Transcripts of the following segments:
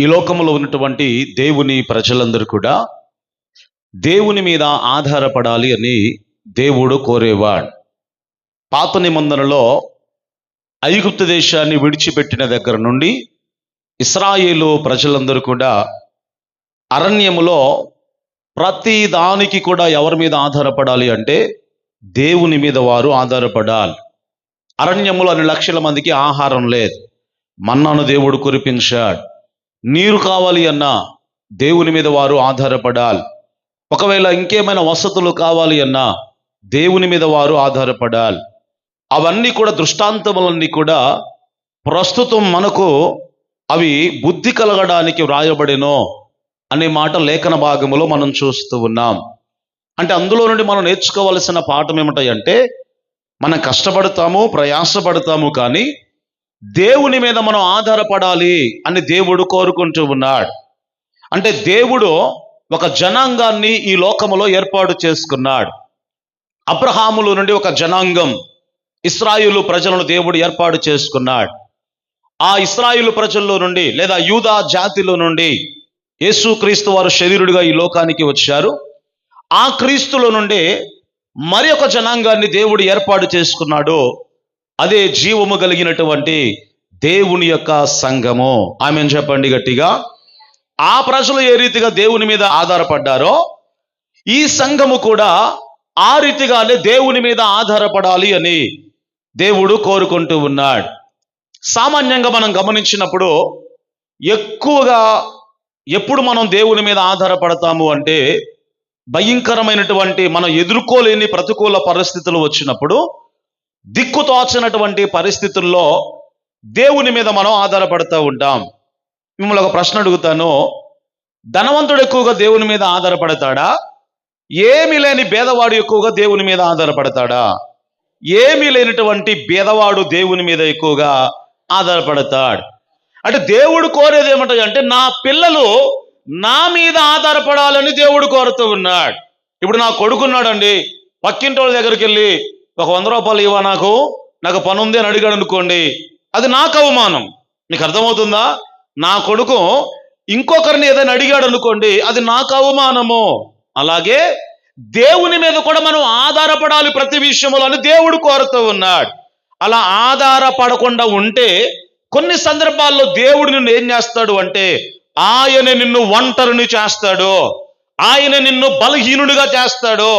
ఈ లోకంలో ఉన్నటువంటి దేవుని ప్రజలందరూ కూడా దేవుని మీద ఆధారపడాలి అని దేవుడు కోరేవాడు. పాత నిబంధనలో ఐగుప్తు దేశాన్ని విడిచిపెట్టిన దగ్గర నుండి ఇశ్రాయేలు ప్రజలందరూ కూడా అరణ్యములో ప్రతి దానికి కూడా ఎవరి మీద ఆధారపడాలి అంటే దేవుని మీద వారు ఆధారపడాలి. అరణ్యములో అన్ని లక్షల మందికి ఆహారం లేదు, మన్నాను దేవుడు కురిపించాడు. నీరు కావాలి అన్నా దేవుని మీద వారు ఆధారపడాలి. ఒకవేళ ఇంకేమైనా వసతులు కావాలి అన్నా దేవుని మీద వారు ఆధారపడాలి. అవన్నీ కూడా దృష్టాంతములన్నీ కూడా ప్రస్తుతం మనకు అవి బుద్ధి కలగడానికి వ్రాయబడినో అనే మాట లేఖన భాగములో మనం చూస్తూ ఉన్నాం. అంటే అందులో నుండి మనం నేర్చుకోవాల్సిన పాఠం ఏమిటంటే, మనం కష్టపడతాము, ప్రయాసపడతాము, కానీ దేవుని మీద మనం ఆధారపడాలి అని దేవుడు కోరుకుంటూ ఉన్నాడు. అంటే దేవుడు ఒక జనాంగాన్ని ఈ లోకములో ఏర్పాటు చేసుకున్నాడు. అబ్రహాములో నుండి ఒక జనాంగం ఇశ్రాయేలు ప్రజలను దేవుడు ఏర్పాటు చేసుకున్నాడు. ఆ ఇశ్రాయేలు ప్రజల్లో నుండి లేదా యూదా జాతిలో నుండి యేసుక్రీస్తు వారు శరీరుడిగా ఈ లోకానికి వచ్చారు. ఆ క్రీస్తులో నుండి మరి ఒక జనాంగాన్ని దేవుడు ఏర్పాటు చేసుకున్నాడు. అదే జీవము కలిగినటువంటి దేవుని యొక్క సంఘము. ఆమెను చెప్పండి గట్టిగా. ఆ ప్రజలు ఏ రీతిగా దేవుని మీద ఆధారపడ్డారో ఈ సంఘము కూడా ఆ రీతిగానే దేవుని మీద ఆధారపడాలి అని దేవుడు కోరుకుంటూ ఉన్నాడు. సామాన్యంగా మనం గమనించినప్పుడు ఎక్కువగా ఎప్పుడు మనం దేవుని మీద ఆధారపడతాము అంటే, భయంకరమైనటువంటి మనం ఎదుర్కోలేని ప్రతికూల పరిస్థితులు వచ్చినప్పుడు, దిక్కుతోచనటువంటి పరిస్థితుల్లో దేవుని మీద మనం ఆధారపడుతూ ఉంటాం. మిమ్మల్ని ఒక ప్రశ్న అడుగుతాను, ధనవంతుడు ఎక్కువగా దేవుని మీద ఆధారపడతాడా? ఏమీ లేని బేదవాడు ఎక్కువగా దేవుని మీద ఆధారపడతాడా? ఏమీ లేనటువంటి బేదవాడు దేవుని మీద ఎక్కువగా ఆధారపడతాడు. అంటే దేవుడు కోరేది ఏమంటే, నా పిల్లలు నా మీద ఆధారపడాలని దేవుడు కోరుతూ ఉన్నాడు. ఇప్పుడు నా కొడుకున్నాడండి, పక్కింటి వాళ్ళ దగ్గరికి వెళ్ళి ఒక 100 రూపాయలు ఇవ్వ, నాకు పని ఉంది అని అడిగాడు అనుకోండి, అది నాకు అవమానం. మీకు అర్థమవుతుందా? నా కొడుకు ఇంకొకరిని ఏదైనా అడిగాడు అనుకోండి, అది నాకు అవమానము. అలాగే దేవుని మీద కూడా మనం ఆధారపడాలి ప్రతి విషయంలో అని దేవుడు కోరుతూ ఉన్నాడు. అలా ఆధారపడకుండా ఉంటే కొన్ని సందర్భాల్లో దేవుడు నిన్ను ఏం చేస్తాడు అంటే, ఆయన నిన్ను ఒంటరిని చేస్తాడు, ఆయన నిన్ను బలహీనుడిగా చేస్తాడు,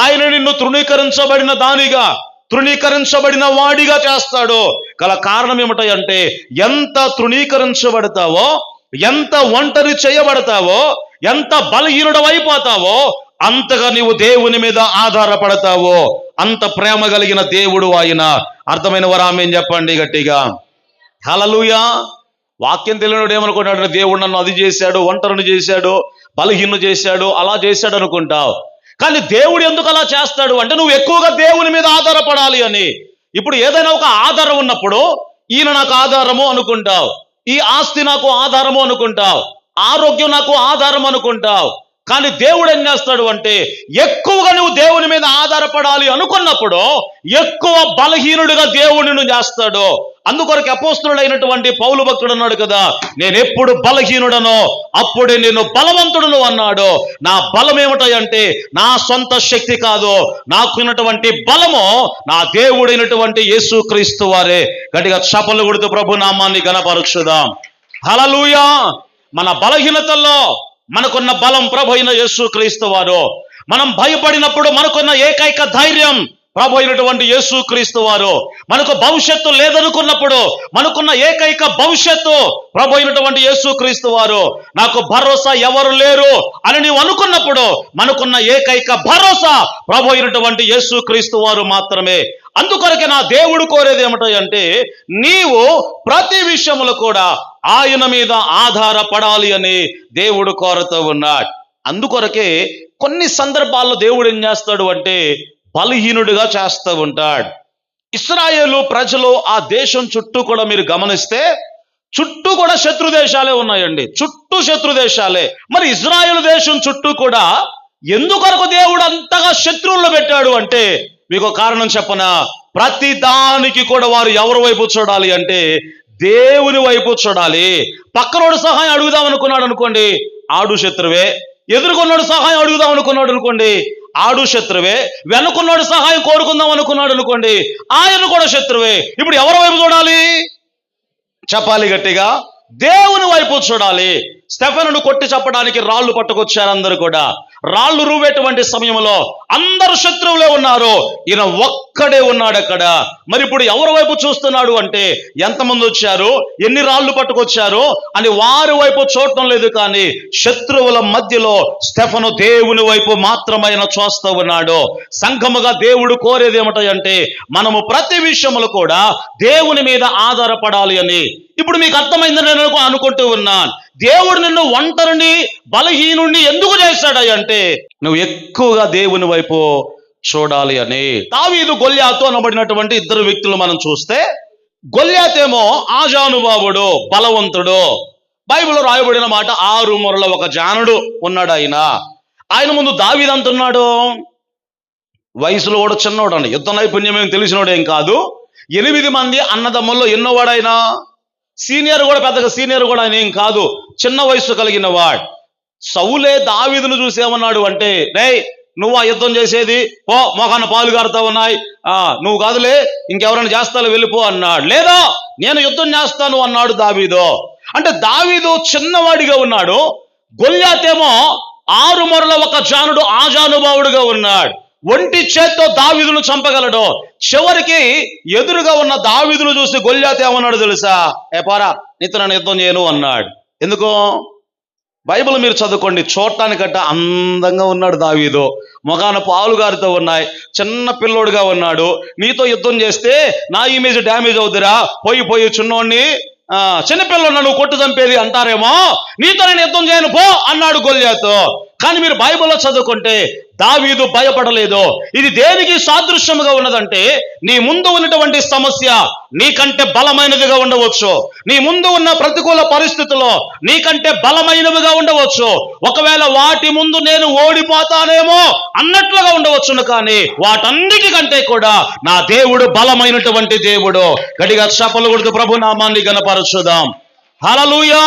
ఆయన నిన్ను తృణీకరించబడిన వాడిగా చేస్తాడు. గల కారణం ఏమిటంటే, ఎంత తృణీకరించబడతావో, ఎంత ఒంటరి చేయబడతావో, ఎంత బలహీనుడు అయిపోతావో అంతగా నీవు దేవుని మీద ఆధారపడతావో. అంత ప్రేమ కలిగిన దేవుడు ఆయన. అర్థమైన వారు ఆమేన్ చెప్పండి గట్టిగా. హల్లెలూయా. వాక్యం తెలియనుడు ఏమనుకుంటాడు, దేవుడు నన్ను అది చేశాడు, ఒంటరిని చేశాడు, బలహీన చేశాడు, అలా చేశాడు అనుకుంటావు. కానీ దేవుడు ఎందుకు అలా చేస్తాడు అంటే, నువ్వు ఎక్కువగా దేవుని మీద ఆధారపడాలి అని. ఇప్పుడు ఏదైనా ఒక ఆధారం ఉన్నప్పుడు, ఈయన నాకు ఆధారము అనుకుంటావు, ఈ ఆస్తి నాకు ఆధారము అనుకుంటావు, ఆరోగ్యం నాకు ఆధారం అనుకుంటావు. కానీ దేవుడు ఏం చేస్తాడు అంటే, ఎక్కువగా నువ్వు దేవుని మీద ఆధారపడాలి అనుకున్నప్పుడు ఎక్కువ బలహీనుడిగా దేవుడిని చేస్తాడు. అందుకొరకు అపోస్తలుడైనటువంటి పౌలు భక్తుడు అన్నాడు కదా, నేను ఎప్పుడు బలహీనుడనో అప్పుడే నేను బలవంతుడును అన్నాడు. నా బలం ఏమిటంటే నా సొంత శక్తి కాదు, నాకున్నటువంటి బలము నా దేవుడైనటువంటి యేసుక్రీస్తు వారే. గట్టిగా చప్పట్లు కొడుతూ ప్రభు నామాన్ని ఘనపరచుదాం. హల్లెలూయా. మన బలహీనతల్లో మనకున్న బలం ప్రభు అయిన యేసుక్రీస్తు వారు. మనం భయపడినప్పుడు మనకున్న ఏకైక ధైర్యం ప్రభు అయినటువంటి యేసుక్రీస్తు వారు. మనకు భవిష్యత్తు లేదనుకున్నప్పుడు మనకున్న ఏకైక భవిష్యత్తు ప్రభు అయినటువంటి యేసుక్రీస్తు వారు. నాకు భరోసా ఎవరు లేరు అని నీవు అనుకున్నప్పుడు మనకున్న ఏకైక భరోసా ప్రభు అయినటువంటి యేసుక్రీస్తు వారు మాత్రమే. అందుకొరకే నా దేవుడు కోరేది ఏమిటంటే, నీవు ప్రతి విషయములో కూడా ఆయన మీద ఆధారపడాలి అని దేవుడు కోరుతూ ఉన్నాడు. అందుకొరకే కొన్ని సందర్భాల్లో దేవుడు ఏం చేస్తాడు అంటే, బలహీనుడిగా చేస్తూ ఉంటాడు. ఇశ్రాయేలు ప్రజలు ఆ దేశం చుట్టూ కూడా మీరు గమనిస్తే చుట్టూ కూడా శత్రు దేశాలే ఉన్నాయండి, చుట్టూ శత్రు దేశాలే. మరి ఇశ్రాయేలు దేశం చుట్టూ కూడా ఎందుకొరకు దేవుడు అంతగా శత్రువులను పెట్టాడు అంటే, మీకు కారణం చెప్పనా? ప్రతి దానికి కూడా వారు ఎవరి వైపు చూడాలి అంటే దేవుని వైపు చూడాలి. పక్కనోడు సహాయం అడుగుదాం అనుకున్నాడు అనుకోండి, ఆడు శత్రువే. ఎదుర్కొన్నాడు సహాయం అడుగుదాం అనుకున్నాడు అనుకోండి, ఆడు శత్రువే. వెనుకున్నాడు సహాయం కోరుకుందాం అనుకున్నాడు అనుకోండి, ఆయన కూడా శత్రువే. ఇప్పుడు ఎవరి వైపు చూడాలి? చెప్పాలి గట్టిగా, దేవుని వైపు చూడాలి. స్టెఫెనును కొట్టి చెప్పడానికి రాళ్ళు పట్టుకొచ్చారు అందరూ కూడా. రాళ్ళు రూవేటువంటి సమయంలో అందరు శత్రువులే ఉన్నారు, ఈయన ఒక్కడే ఉన్నాడు అక్కడ. మరి ఇప్పుడు ఎవరి వైపు చూస్తున్నాడు అంటే, ఎంతమంది వచ్చారు, ఎన్ని రాళ్ళు పట్టుకొచ్చారు అని వారి వైపు చూడటం లేదు. కానీ శత్రువుల మధ్యలో స్టెఫెను దేవుని వైపు మాత్రమైన చూస్తూ ఉన్నాడు. సంఘముగా దేవుడు కోరేది ఏమిటంటే, మనము ప్రతి విషయములు కూడా దేవుని మీద ఆధారపడాలి అని. ఇప్పుడు మీకు అర్థమైందని నేను అనుకుంటూ ఉన్నాను. దేవుడు నిన్ను ఒంటరిని, బలహీనుణ్ణి ఎందుకు చేశాడు అంటే, నువ్వు ఎక్కువగా దేవుని వైపు చూడాలి అని. దావీదు, గొల్యాతు అనబడినటువంటి ఇద్దరు వ్యక్తులు మనం చూస్తే, గొల్యాతేమో ఆజానుబావుడు, బలవంతుడు. బైబిల్లో రాయబడిన మాట, 6 మూరల ఒక జానుడు ఉన్నాడు ఆయన ముందు దావీదు అంటున్నాడు, వయసులో కూడా చిన్నవాడు అండి, యుద్ధ నైపుణ్యం ఏం తెలిసినోడేం కాదు. 8 మంది అన్నదమ్ముల్లో ఎన్నోవాడైనా, సీనియర్ కూడా పెద్దగా సీనియర్ కూడా ఆయన ఏం కాదు, చిన్న వయసు కలిగిన వాడు. సౌలే దావీదును చూసేమన్నాడు అంటే, రేయ్ నువ్వు ఆ యుద్ధం చేసేది, పో మొఖాన పాలు గారుతా ఉన్నాయి, నువ్వు కాదులే ఇంకెవరైనా చేస్తాలో వెళ్ళిపో అన్నాడు. లేదా నేను యుద్ధం చేస్తాను అన్నాడు దావీదు. అంటే దావీదు చిన్నవాడిగా ఉన్నాడు, గొల్యాతేమో 6 మూరల ఒక జానుడు, ఆజానుబావుడుగా ఉన్నాడు. ఒంటి చేత్తో దావీదును చంపగలడు. చివరికి ఎదురుగా ఉన్న దావీదును చూసి గొల్యాతు ఏమన్నాడు తెలుసా? పోరా, నీతో నన్ను యుద్ధం చేయను అన్నాడు. ఎందుకు? బైబిల్ మీరు చదువుకోండి, చూడటానికట్ట అందంగా ఉన్నాడు దావీదు, మొగాన పాలుగారితో ఉన్నాయి, చిన్న పిల్లోడుగా ఉన్నాడు. నీతో యుద్ధం చేస్తే నా ఇమేజ్ డ్యామేజ్ అవుతురా, పోయి చిన్నోడిని, చిన్నపిల్లలు నువ్వు కొట్టు చంపేది అంటారేమో, నీతో నేను యుద్ధం చేయను పో అన్నాడు గొల్యాతు. కానీ మీరు బైబిల్లో చదువుకుంటే దావీదు భయపడలేదు. ఇది దేనికి సాదృశ్యముగా ఉన్నదంటే, నీ ముందు ఉన్నటువంటి సమస్య నీకంటే బలమైనదిగా ఉండవచ్చు, నీ ముందు ఉన్న ప్రతికూల పరిస్థితుల్లో నీకంటే బలమైనవిగా ఉండవచ్చు. ఒకవేళ వాటి ముందు నేను ఓడిపోతానేమో అన్నట్లుగా ఉండవచ్చును, కానీ వాటన్నిటికంటే కూడా నా దేవుడు బలమైనటువంటి దేవుడు. గట్టిగా చప్పలు కొడుతూ ప్రభు నామాన్ని గణపరచుదాం. హల్లెలూయా.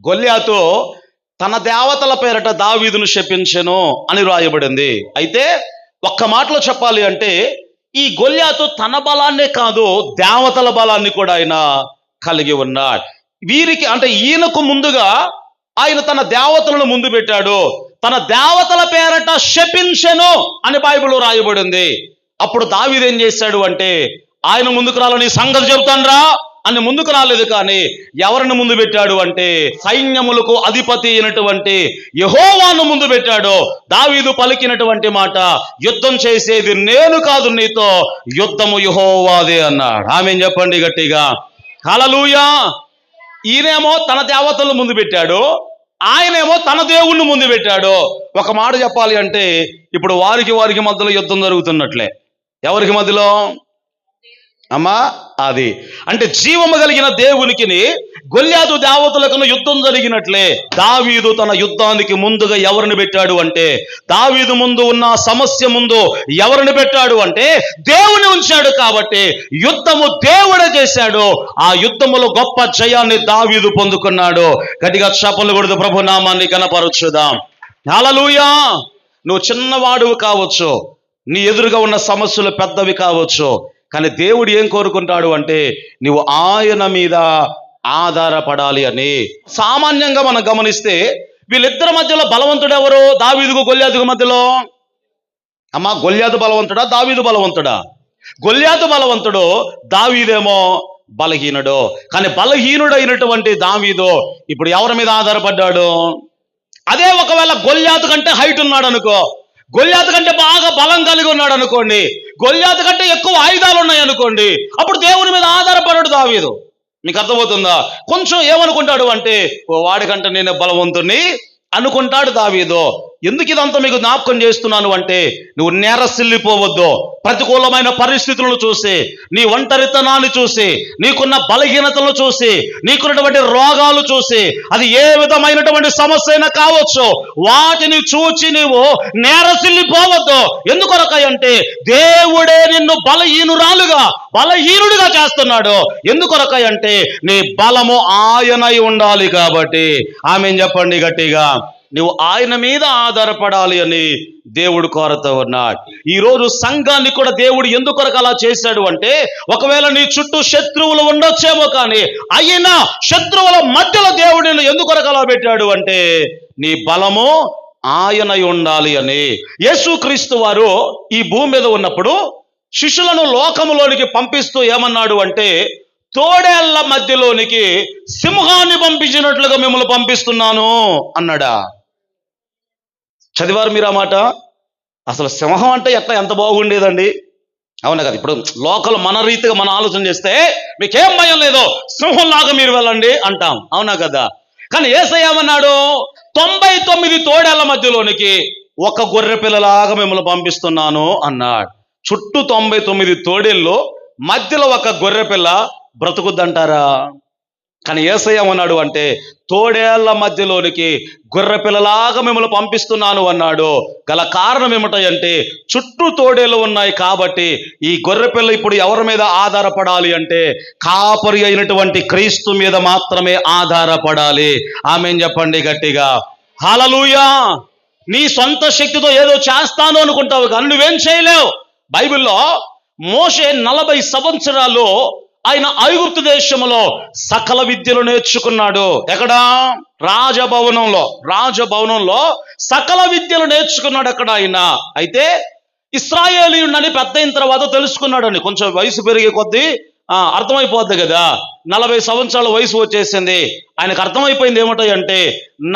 గొల్యాతు తన దేవతల పేరట దావీదును శపించెను అని రాయబడింది. అయితే ఒక్క మాటలో చెప్పాలి అంటే, ఈ గొల్యాతు తన బలాన్నే కాదు, దేవతల బలాన్ని కూడా ఆయన కలిగి ఉన్నాడు. వీరికి అంటే ఈయనకు ముందుగా ఆయన తన దేవతలను ముందు పెట్టాడు. తన దేవతల పేరట శపించెను అని బైబిల్లో రాయబడింది. అప్పుడు దావీదు ఏం చేశాడు అంటే, ఆయన ముందుకు రాలని సంగతి చెబుతాన్రా అని ముందుకు రాలేదు. కానీ ఎవరిని ముందు పెట్టాడు అంటే, సైన్యములకు అధిపతి అయినటువంటి యెహోవాను ముందు పెట్టాడు. దావీదు పలికినటువంటి మాట, యుద్ధం చేసేది నేను కాదు నీతో, యుద్ధము యెహోవాదే అన్నాడు. ఆమేన్ చెప్పండి గట్టిగా. హల్లెలూయా. ఈయనేమో తన దేవతలను ముందు పెట్టాడు, ఆయనేమో తన దేవుణ్ణి ముందు పెట్టాడు. ఒక మాట చెప్పాలి అంటే, ఇప్పుడు వారికి మధ్యలో యుద్ధం జరుగుతున్నట్లే. ఎవరికి మధ్యలో? అమ్మా, అది అంటే జీవము కలిగిన దేవునికి గొల్యాతు దేవతలకు యుద్ధం జరిగినట్లే. దావీదు తన యుద్ధానికి ముందుగా ఎవరిని పెట్టాడు అంటే, దావీదు ముందు ఉన్న సమస్య ముందు ఎవరిని పెట్టాడు అంటే దేవుని ఉంచాడు. కాబట్టి యుద్ధము దేవుడే చేశాడు. ఆ యుద్ధములో గొప్ప జయాన్ని దావీదు పొందుకున్నాడు. గట్టిగా చప్పలు కొడుతూ ప్రభు నామాన్ని కనపరచుదాం. హల్లెలూయా. నువ్వు చిన్నవాడువు కావచ్చు, నీ ఎదురుగా ఉన్న సమస్యలు పెద్దవి కావచ్చు, కానీ దేవుడు ఏం కోరుకుంటాడు అంటే, నువ్వు ఆయన మీద ఆధారపడాలి అని. సామాన్యంగా మనం గమనిస్తే వీళ్ళిద్దరి మధ్యలో బలవంతుడు ఎవరు? దావీదుకు గొల్యాతుకు మధ్యలో. అమ్మా, గొల్యాతు బలవంతుడా, దావీదు బలవంతుడా? గొల్యాతు బలవంతుడు, దావీదేమో బలహీనుడు. కానీ బలహీనుడైనటువంటి దావీదు ఇప్పుడు ఎవరి మీద ఆధారపడ్డాడు? అదే ఒకవేళ గొల్యాతు కంటే హైట్ ఉన్నాడు అనుకో, గొల్యాతు కంటే బాగా బలం కలిగి ఉన్నాడు అనుకోండి, గొల్యాతు కంటే ఎక్కువ ఆయుధాలు ఉన్నాయి అనుకోండి, అప్పుడు దేవుని మీద ఆధారపడాడు దావీదు. మీకు అర్థమవుతుందా? కొంచెం ఏమనుకుంటాడు అంటే, వాడికంటే నేను బలవంతుని అనుకుంటాడు దావీదు. ఎందుకు ఇదంతా మీకు జ్ఞాపకం చేస్తున్నాను అంటే, నువ్వు నేరసిల్లిపోవద్దు. ప్రతికూలమైన పరిస్థితులను చూసి, నీ ఒంటరితనాన్ని చూసి, నీకున్న బలహీనతలను చూసి, నీకున్నటువంటి రోగాలు చూసి, అది ఏ విధమైనటువంటి సమస్య అయినా కావచ్చు, వాటిని చూచి నీవు నేరసిల్లిపోవద్దు. ఎందుకొరకంటే దేవుడే నిన్ను బలహీనుడిగా చేస్తున్నాడు. ఎందుకొరకంటే నీ బలము ఆయనై ఉండాలి కాబట్టి. ఆమేన్ చెప్పండి గట్టిగా. నువ్వు ఆయన మీద ఆధారపడాలి అని దేవుడు కోరుతూ ఉన్నాడు. ఈరోజు సంఘాన్ని కూడా దేవుడు ఎందుకొరకు అలా చేశాడు అంటే, ఒకవేళ నీ చుట్టూ శత్రువులు ఉండొచ్చేమో, కానీ అయినా శత్రువుల మధ్యలో దేవుడు నిన్ను ఎందుకొరకు అలా పెట్టాడు అంటే, నీ బలము ఆయనై ఉండాలి అని. యేసుక్రీస్తు వారు ఈ భూమి మీద ఉన్నప్పుడు శిష్యులను లోకములోనికి పంపిస్తూ ఏమన్నాడు అంటే, తోడేళ్ల మధ్యలోనికి సింహాన్ని పంపించినట్లుగా మిమ్మల్ని పంపిస్తున్నాను అన్నాడా? చదివారు మీరు ఆ మాట? అసలు సింహం అంటే ఎంత బాగుండేదండి, అవునా కదా? ఇప్పుడు లోకల్ మన రీతిగా మన ఆలోచన చేస్తే, మీకేం భయం లేదో సింహంలాగా మీరు వెళ్ళండి అంటాం, అవునా కదా? కానీ యేసయ్య ఏమన్నాడు? 99 తోడేళ్ల మధ్యలోనికి ఒక గొర్రె పిల్లలాగా మిమ్మల్ని పంపిస్తున్నాను అన్నాడు. చుట్టూ 99 తోడేళ్ళు, మధ్యలో ఒక గొర్రె పిల్ల బ్రతుకుద్దంటారా? కానీ యేసయ్య ఏమన్నాడు అంటే, తోడేళ్ల మధ్యలోనికి గొర్రె పిల్లలాగా మిమ్మల్ని పంపిస్తున్నాను అన్నాడు. గల కారణం ఏమిటంటే, చుట్టూ తోడేళ్ళు ఉన్నాయి కాబట్టి ఈ గొర్రె పిల్ల ఇప్పుడు ఎవరి మీద ఆధారపడాలి అంటే, కాపరి అయినటువంటి క్రీస్తు మీద మాత్రమే ఆధారపడాలి. ఆమేన్ చెప్పండి గట్టిగా. హల్లెలూయా. నీ సొంత శక్తితో ఏదో చేస్తాను అనుకుంటావు, కానీ నువ్వేం చేయలేవు. బైబిల్లో మోషే 40 సంవత్సరాలు ఆయన ఐగుప్తు దేశంలో సకల విద్యలు నేర్చుకున్నాడు. ఎక్కడ? రాజభవనంలో సకల విద్యలు నేర్చుకున్నాడు అక్కడ ఆయన. అయితే ఇశ్రాయేలీయుడని పెద్ద అయిన తర్వాత తెలుసుకున్నాడని, కొంచెం వయసు పెరిగే కొద్దీ అర్థమైపోద్ది కదా. 40 సంవత్సరాల వయసు వచ్చేసింది. ఆయనకు అర్థమైపోయింది ఏమిటంటే,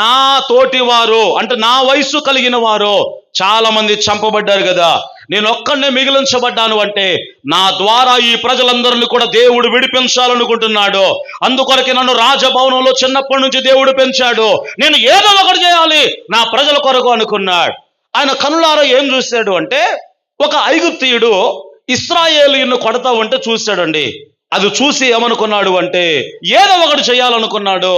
నా తోటి వారు అంటే నా వయసు కలిగిన వారు చాలా మంది చంపబడ్డారు కదా, నేను ఒక్కడనే మిగిలించబడ్డాను అంటే నా ద్వారా ఈ ప్రజలందరినీ కూడా దేవుడు విడిపించాలనుకుంటున్నాడు. అందుకొరకే నన్ను రాజభవనంలో చిన్నప్పటి నుంచి దేవుడు పెంచాడు. నేను ఏదో ఒకటి చేయాలి నా ప్రజల కొరకు అనుకున్నాడు. ఆయన కనులారా ఏం చూశాడు అంటే, ఒక ఐగుప్తీయుడు ఇశ్రాయేలీయులను కొడతా ఉంటే చూశాడండి. అది చూసి ఏమనుకున్నాడు అంటే, ఏదో ఒకటి చేయాలనుకున్నాడు.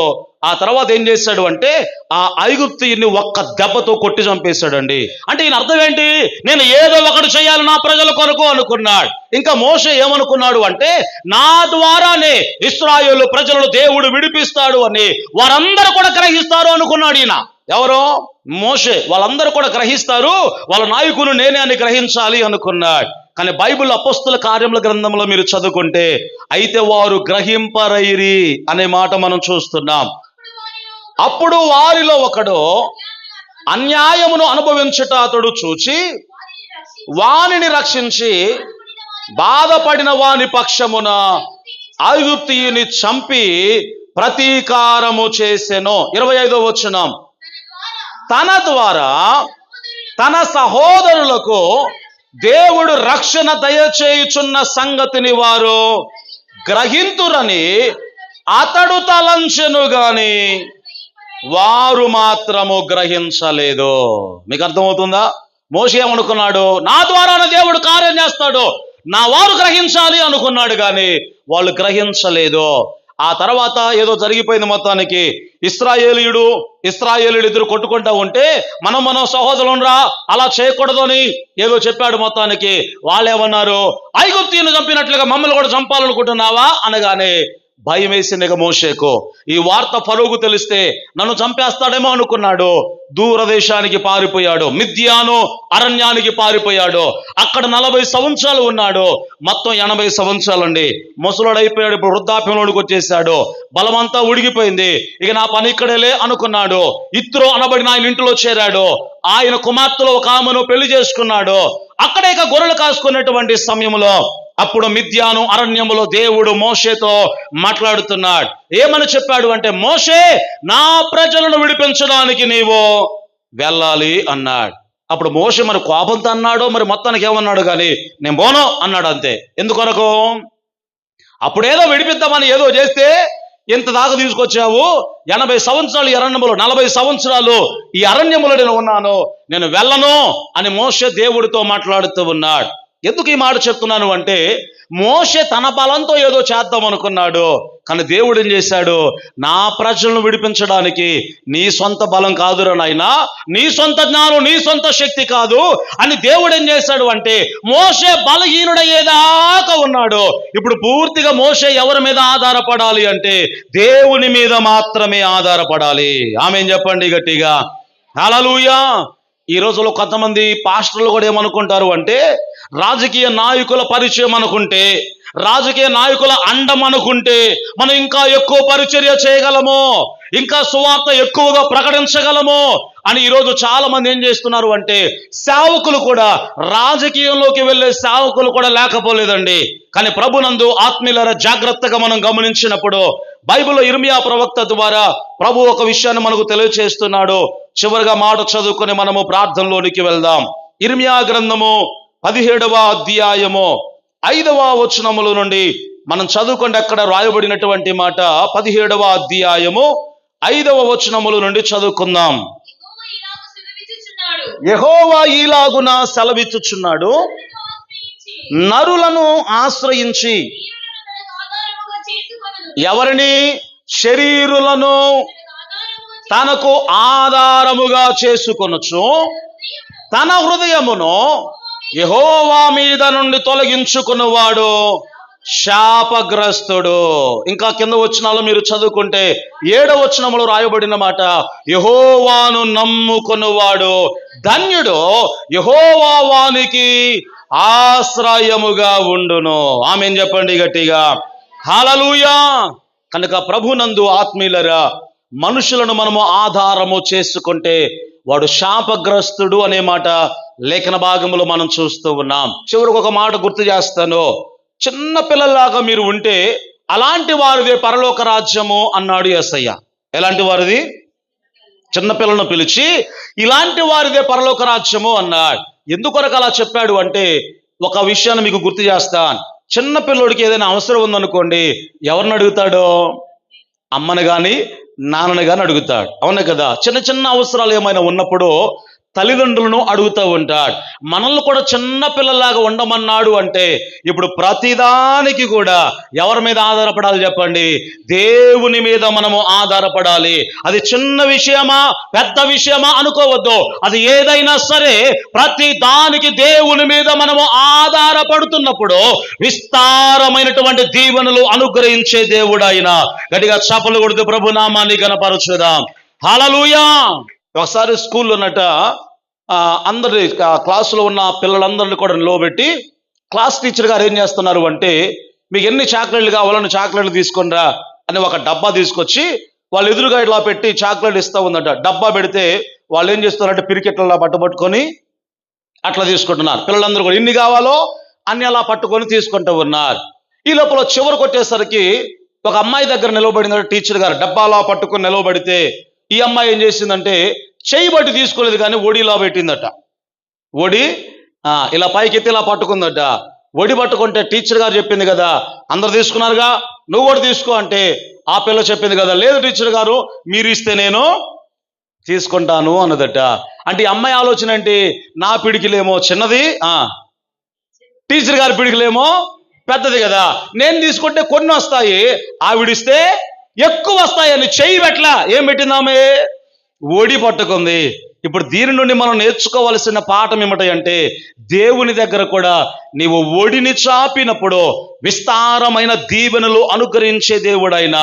ఆ తర్వాత ఏం చేశాడు అంటే, ఆ ఐగుప్తీయుని ఒక్క దెబ్బతో కొట్టి చంపేశాడండి. అంటే ఈయన అర్థం ఏంటి? నేను ఏదో ఒకటి చేయాలి నా ప్రజల కొరకు అనుకున్నాడు. ఇంకా మోషే ఏమనుకున్నాడు అంటే, నా ద్వారానే ఇశ్రాయేలు ప్రజలను దేవుడు విడిపిస్తాడు అని వారందరూ కూడా గ్రహిస్తారు అనుకున్నాడు ఈయన. ఎవరో? మోషే. వాళ్ళందరూ కూడా గ్రహిస్తారు, వాళ్ళ నాయకులు నేనే అని గ్రహించాలి అనుకున్నాడు. కానీ బైబిల్ అపోస్తుల కార్యముల గ్రంథంలో మీరు చదువుకుంటే, అయితే వారు గ్రహింపరైరి అనే మాట మనం చూస్తున్నాం. అప్పుడు వారిలో ఒకడు అన్యాయమును అనుభవించుట అతడు చూచి వానిని రక్షించి బాధపడిన వాని పక్షమున ఐగుప్తీయుని చంపి ప్రతీకారము చేసెను. 25వ వచనం. తన ద్వారా తన సహోదరులకు దేవుడు రక్షణ దయచేయుచున్న సంగతిని వారు గ్రహింతురని అతడు తలంచెను గాని వారు మాత్రము గ్రహించలేదు. మీకు అర్థమవుతుందా? మోషే ఏమనుకున్నాడు? నా ద్వారానే దేవుడు కార్యం చేస్తాడు, నా వారు గ్రహించాలి అనుకున్నాడు, కానీ వాళ్ళు గ్రహించలేదు. ఆ తర్వాత ఏదో జరిగిపోయింది మొత్తానికి. ఇశ్రాయేలీయుడు ఇద్దరు కొట్టుకుంటా ఉంటే, మనం సహోదరులరా అలా చేయకూడదు అని ఏదో చెప్పాడు మొత్తానికి. వాళ్ళేమన్నారు? ఐగుప్తీయుని చంపినట్లుగా మమ్మల్ని కూడా చంపాలనుకుంటున్నావా అనగానే భయం వేసింది మోషేకు. ఈ వార్త ఫరోకు తెలిస్తే నన్ను చంపేస్తాడేమో అనుకున్నాడు. దూరదేశానికి పారిపోయాడు, మిద్యాను అరణ్యానికి పారిపోయాడు. అక్కడ 40 సంవత్సరాలు ఉన్నాడు. మొత్తం 80 సంవత్సరాలండి. ముసలుడైపోయాడు, ఇప్పుడు వృద్ధాప్యంలోకి వచ్చేసాడు. బలమంతా ఉడిగిపోయింది. ఇక నా పని ఇక్కడేలే అనుకున్నాడు. ఇత్రో అనబడిన ఆయన ఇంటిలో చేరాడు. ఆయన కుమార్తెలో ఒక ఆమెను పెళ్లి చేసుకున్నాడు. అక్కడే ఇక గొర్రెలు కాసుకున్నటువంటి సమయంలో అప్పుడు మిద్యాను అరణ్యములో దేవుడు మోషేతో మాట్లాడుతున్నాడు. ఏమని చెప్పాడు అంటే, మోషే, నా ప్రజలను విడిపించడానికి నీవు వెళ్ళాలి అన్నాడు. అప్పుడు మోషే మరి కోపంతో అన్నాడో మరి మొత్తానికి ఏమన్నాడు కానీ, నేను పోను అన్నాడు అంతే. ఎందుకొరకు? అప్పుడేదో విడిపిద్దామని ఏదో చేస్తే ఇంత దాకా తీసుకొచ్చావు, 80 సంవత్సరాలు ఈ అరణ్యములో, 40 సంవత్సరాలు ఈ అరణ్యములో నేను ఉన్నాను, నేను వెళ్ళను అని మోషే దేవుడితో మాట్లాడుతూ ఉన్నాడు. ఎందుకు ఈ మాట చెప్తున్నాను అంటే, మోషే తన బలంతో ఏదో చేద్దాం అనుకున్నాడు, కానీ దేవుడు ఏం చేశాడు, నా ప్రజలను విడిపించడానికి నీ సొంత బలం కాదురా నాయనా, నీ సొంత జ్ఞానం, నీ సొంత శక్తి కాదు అని దేవుడు ఏం చేశాడు అంటే, మోషే బలహీనుడయ్యేదాకా ఉన్నాడు. ఇప్పుడు పూర్తిగా మోషే ఎవరి మీద ఆధారపడాలి అంటే, దేవుని మీద మాత్రమే ఆధారపడాలి. ఆమేన్ చెప్పండి గట్టిగా. హల్లెలూయా. ఈ రోజుల్లో కొంతమంది పాస్టర్లు కూడా ఏమనుకుంటారు అంటే, రాజకీయ నాయకుల పరిచయం అనుకుంటే, రాజకీయ నాయకుల అండం అనుకుంటే మనం ఇంకా ఎక్కువ పరిచర్య చేయగలము, ఇంకా సువార్త ఎక్కువగా ప్రకటించగలము అని ఈరోజు చాలా మంది ఏం చేస్తున్నారు అంటే, సేవకులు కూడా, రాజకీయంలోకి వెళ్ళే సేవకులు కూడా లేకపోలేదండి. కానీ ప్రభునందు ఆత్మీయులారా, జాగ్రత్తగా మనం గమనించినప్పుడు బైబిల్లో ఇర్మియా ప్రవక్త ద్వారా ప్రభు ఒక విషయాన్ని మనకు తెలియచేస్తున్నాడు. చివరిగా మాట చదువుకొని మనము ప్రార్థనలోనికి వెళ్దాం. ఇర్మియా గ్రంథము 17వ అధ్యాయము 5వ వచనముల నుండి మనం చదువుకోండి. అక్కడ రాయబడినటువంటి మాట 17వ అధ్యాయము 5వ వచనముల నుండి చదువుకుందాం. యెహోవా ఈలాగున సెలవిచ్చుచున్నాడు, నరులను ఆశ్రయించి ఎవరిని? శరీరులను తనకు ఆధారముగా చేసుకొనుచు తన హృదయమును యెహోవా మీద నుండి తొలగించుకున్నవాడు శాపగ్రస్తుడు. ఇంకా కింద వచనాలు మీరు చదువుకుంటే 7వ వచనములో రాయబడిన మాట, యెహోవాను నమ్ముకున్నవాడు ధన్యుడు, యెహోవా వానికి ఆశ్రయముగా ఉండును. ఆమేన్ చెప్పండి గట్టిగా. హల్లెలూయా. కనుక ప్రభునందు ఆత్మీయులరా, మనుషులను మనము ఆధారము చేసుకుంటే వాడు శాపగ్రస్తుడు అనే మాట లేఖన భాగంలో మనం చూస్తూ ఉన్నాం. చివరికి ఒక మాట గుర్తు చేస్తాను. చిన్న పిల్లల్లాగా మీరు ఉంటే అలాంటి వారిదే పరలోక రాజ్యము అన్నాడు యేసయ్య. ఎలాంటి వారిది? చిన్న పిల్లలను పిలిచి ఇలాంటి వారిదే పరలోక రాజ్యము అన్నాడు. ఎందుకొరకు అలా చెప్పాడు అంటే, ఒక విషయాన్ని మీకు గుర్తు చేస్తాను. చిన్న పిల్లోడికి ఏదైనా అవసరం ఉందనుకోండి, ఎవరిని అడుగుతాడో? అమ్మని కానీ నాన్నని కానీ అడుగుతాడు. అవునే కదా? చిన్న చిన్న అవసరాలు ఏమైనా ఉన్నప్పుడు తల్లిదండ్రులను అడుగుతూ ఉంటాడు. మనల్ని కూడా చిన్న పిల్లలాగా ఉండమన్నాడు అంటే, ఇప్పుడు ప్రతిదానికి కూడా ఎవరి మీద ఆధారపడాలి చెప్పండి? దేవుని మీద మనము ఆధారపడాలి. అది చిన్న విషయమా పెద్ద విషయమా అనుకోవద్దు. అది ఏదైనా సరే ప్రతి దానికి దేవుని మీద మనము ఆధారపడుతున్నప్పుడు విస్తారమైనటువంటి దీవెనలు అనుగ్రహించే దేవుడు ఆయన. గట్టిగా చప్పలు కొడుతూ ప్రభు నామాన్ని గణపరచుదాం. హల్లెలూయా. ఒకసారి స్కూల్లో ఉన్నట అందరి క్లాసులో ఉన్న పిల్లలందరినీ కూడా నిలవబెట్టి క్లాస్ టీచర్ గారు ఏం చేస్తున్నారు అంటే, మీకు ఎన్ని చాక్లెట్లు కావాలని చాక్లెట్లు తీసుకొనిరా అని ఒక డబ్బా తీసుకొచ్చి వాళ్ళు ఎదురుగా ఇలా పెట్టి చాక్లెట్ ఇస్తూ ఉందట. డబ్బా పెడితే వాళ్ళు ఏం చేస్తున్నారంటే పిరికెట్లా పట్టుకొని అట్లా తీసుకుంటున్నారు. పిల్లలందరూ కూడా ఎన్ని కావాలో అన్ని అలా పట్టుకొని తీసుకుంటూ ఉన్నారు. ఈ లోపల చివరి కొట్టేసరికి ఒక అమ్మాయి దగ్గర నిలవబడిందట. టీచర్ గారు డబ్బాలా పట్టుకొని నిలవబడితే ఈ అమ్మాయి ఏం చేసిందంటే, చేయి బట్టి తీసుకోలేదు కానీ ఒడిలా పెట్టిందట. ఒడి ఇలా పైకెత్తి ఇలా పట్టుకుందట. ఒడి పట్టుకుంటే టీచర్ గారు చెప్పింది కదా, అందరు తీసుకున్నారుగా, నువ్వు కూడా తీసుకో అంటే ఆ పిల్ల చెప్పింది కదా, లేదు టీచర్ గారు మీరు ఇస్తే నేను తీసుకుంటాను అన్నదట. అంటే ఈ అమ్మాయి ఆలోచన ఏంటి? నా పిడికిలేమో చిన్నది, టీచర్ గారి పిడికిలేమో పెద్దది కదా, నేను తీసుకుంటే కొన్ని వస్తాయి, ఆవిడిస్తే ఎక్కువ వస్తాయని చెయ్యి పెట్లా. ఏం పెట్టిందామే? ఒడి పట్టుకుంది. ఇప్పుడు దీని నుండి మనం నేర్చుకోవాల్సిన పాఠం ఏమిటంటే, దేవుని దగ్గర కూడా నీవు ఒడిని చాపినప్పుడు విస్తారమైన దీవెనలు అనుగ్రహించే దేవుడు ఆయన.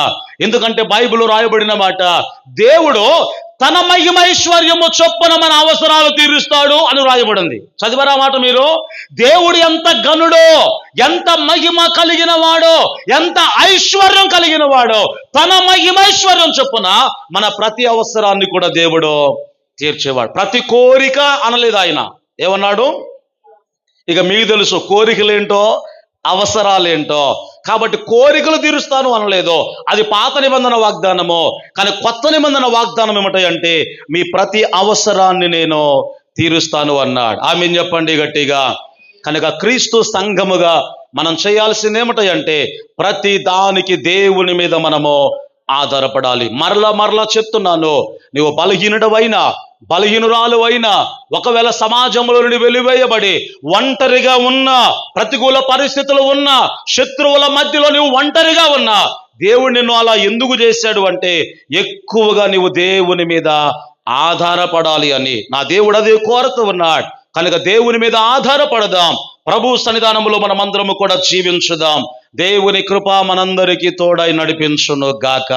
ఎందుకంటే బైబిల్ రాయబడిన మాట, దేవుడు తన మహిమైశ్వర్యము చొప్పున మన అవసరాలు తీరుస్తాడు అని రాయబడింది. చదివరా మాట మీరు? దేవుడు ఎంత ఘనుడో, ఎంత మహిమ కలిగిన వాడో, ఎంత ఐశ్వర్యం కలిగిన వాడో, తన మహిమైశ్వర్యం చొప్పున మన ప్రతి అవసరాన్ని కూడా దేవుడు తీర్చేవాడు. ప్రతి కోరిక అనలేదు ఆయన. ఏమన్నాడు? ఇక మీకు తెలుసు కోరికలేంటో అవసరాలేంటో. కాబట్టి కోరికలు తీరుస్తాను అనలేదు, అది పాత నిబంధన వాగ్దానము. కానీ కొత్త నిబంధన వాగ్దానం ఏమిటంటే, మీ ప్రతి అవసరాన్ని నేను తీరుస్తాను అన్నాడు. ఆమేన్ చెప్పండి గట్టిగా. కనుక క్రీస్తు సంఘముగా మనం చేయాల్సింది ఏమిటంటే, ప్రతి దానికి దేవుని మీద మనము ఆధారపడాలి. మరలా చెప్తున్నాను, నువ్వు బలహీనురాలు అయినా, ఒకవేళ సమాజంలో నుండి వెలివేయబడి ఒంటరిగా ఉన్నా, ప్రతికూల పరిస్థితులు ఉన్నా, శత్రువుల మధ్యలో నువ్వు ఒంటరిగా ఉన్నా, దేవుడు నిన్ను అలా ఎందుకు చేశాడు అంటే ఎక్కువగా నువ్వు దేవుని మీద ఆధారపడాలి అని. నా దేవుడు అదే కోరుతూ ఉన్నాడు. కనుక దేవుని మీద ఆధారపడదాం. ప్రభు సన్నిధానంలో మనమందరము కూడా జీవించుదాం. దేవుని కృప మనందరికీ తోడై నడిపించును గాక.